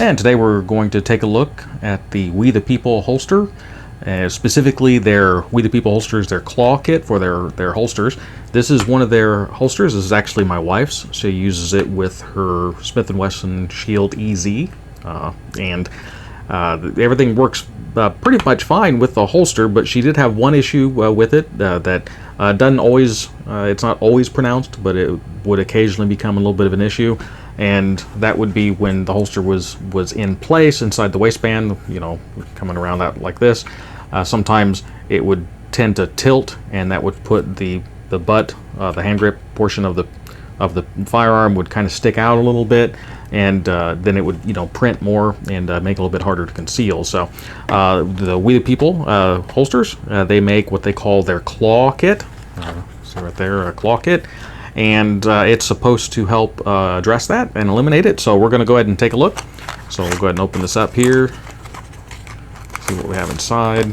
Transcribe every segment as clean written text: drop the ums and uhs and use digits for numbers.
And today we're going to take a look at the We the People holster, specifically their We the People holsters, their claw kit for their holsters. This is one of their holsters. This is actually my wife's. She uses it with her Smith & Wesson Shield EZ, and everything works pretty much fine with the holster, but she did have one issue with it that doesn't always, it's not always pronounced, but it would occasionally become a little bit of an issue. And that would be when the holster was in place inside the waistband, you know, coming around out like this. Sometimes it would tend to tilt, and that would put the butt, the hand grip portion of the firearm would kind of stick out a little bit, and then it would, you know, print more and make it a little bit harder to conceal. So the We the People holsters, they make what they call their claw kit. So right there, a claw kit. And it's supposed to help address that and eliminate it. So we're going to go ahead and take a look. So we'll go ahead and open this up here, see what we have inside.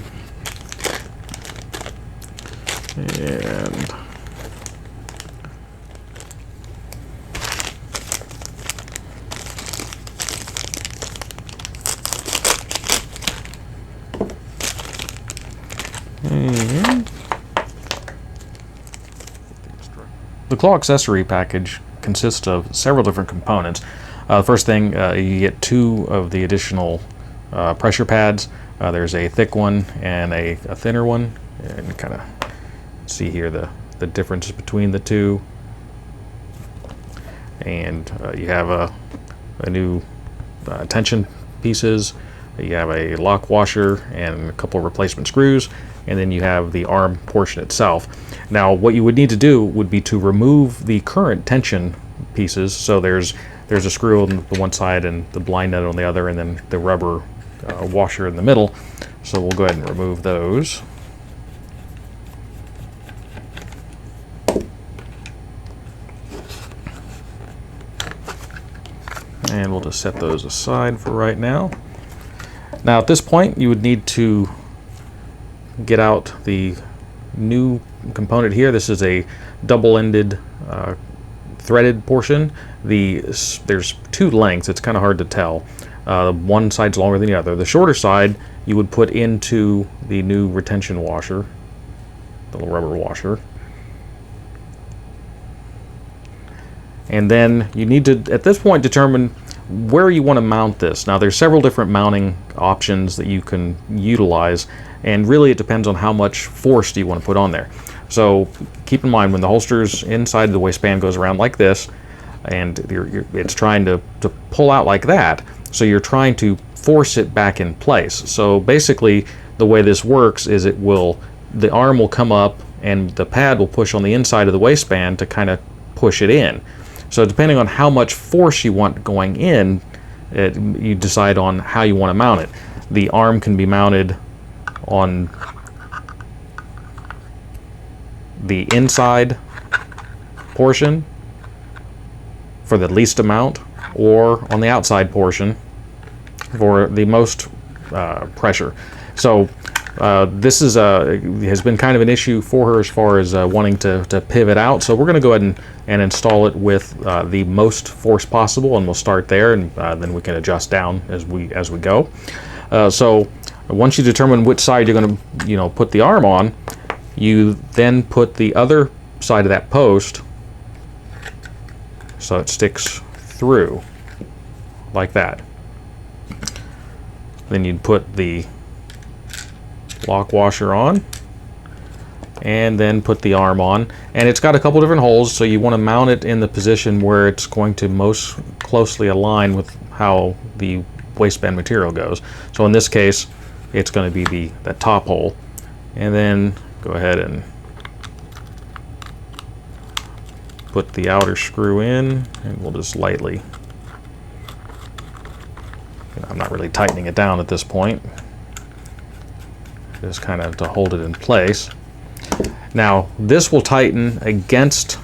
And the claw accessory package consists of several different components. The first thing, you get 2 of the additional pressure pads. There's a thick one and a thinner one, and you kind of see here the difference between the two. And you have a new tension pieces. You have a lock washer and a couple of replacement screws, and then you have the arm portion itself. Now what you would need to do would be to remove the current tension pieces. So there's a screw on the one side and the blind nut on the other, and then the rubber washer in the middle. So we'll go ahead and remove those. And we'll just set those aside for right now. Now at this point you would need to get out the new component here. This is a double-ended threaded portion. There's 2 lengths. It's kind of hard to tell. One side's longer than the other. The shorter side you would put into the new retention washer, the little rubber washer. And then you need to, at this point, determine where you want to mount this. Now there's several different mounting options that you can utilize, and really it depends on how much force do you want to put on there. So keep in mind, when the holster's inside the waistband goes around like this, and it's trying to pull out like that, so you're trying to force it back in place. So basically the way this works is the arm will come up and the pad will push on the inside of the waistband to kind of push it in. So depending on how much force you want going in, you decide on how you want to mount it. The arm can be mounted on the inside portion for the least amount, or on the outside portion for the most pressure. So this has been kind of an issue for her as far as wanting to pivot out. So we're going to go ahead and install it with the most force possible, and we'll start there, and then we can adjust down as we go. So once you determine which side you're going to, you know, put the arm on, you then put the other side of that post so it sticks through like that. Then you'd put the lock washer on, and then put the arm on, and it's got a couple different holes, so you want to mount it in the position where it's going to most closely align with how the waistband material goes. So in this case it's going to be the top hole, and then go ahead and put the outer screw in, and we'll just lightly, I'm not really tightening it down at this point, just kind of to hold it in place. Now this will tighten against,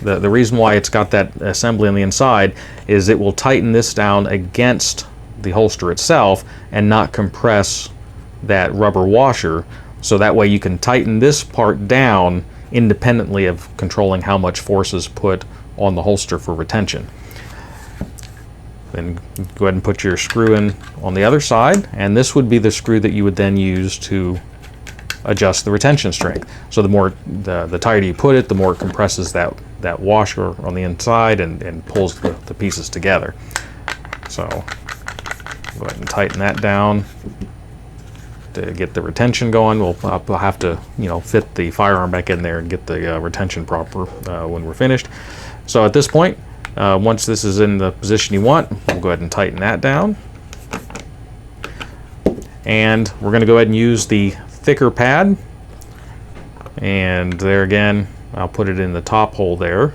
the reason why it's got that assembly on the inside is it will tighten this down against the holster itself and not compress that rubber washer, so that way you can tighten this part down independently of controlling how much force is put on the holster for retention. Then go ahead and put your screw in on the other side, and this would be the screw that you would then use to adjust the retention strength. So the tighter you put it, the more it compresses that washer on the inside and pulls the pieces together. So go ahead and tighten that down to get the retention going. We'll have to, fit the firearm back in there and get the retention proper when we're finished. So at this point, once this is in the position you want, we'll go ahead and tighten that down. And we're going to go ahead and use the thicker pad. And there again, I'll put it in the top hole there.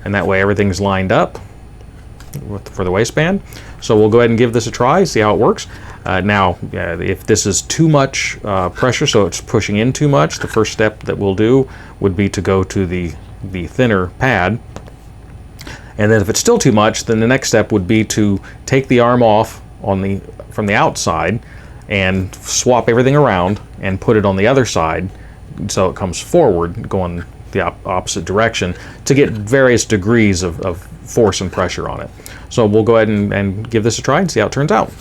And that way everything's lined up for the waistband. So we'll go ahead and give this a try, see how it works. Now, if this is too much pressure, so it's pushing in too much, the first step that we'll do would be to go to the thinner pad. And then if it's still too much, then the next step would be to take the arm off from the outside and swap everything around and put it on the other side so it comes forward, going the opposite direction, to get various degrees of force and pressure on it. So we'll go ahead and give this a try and see how it turns out.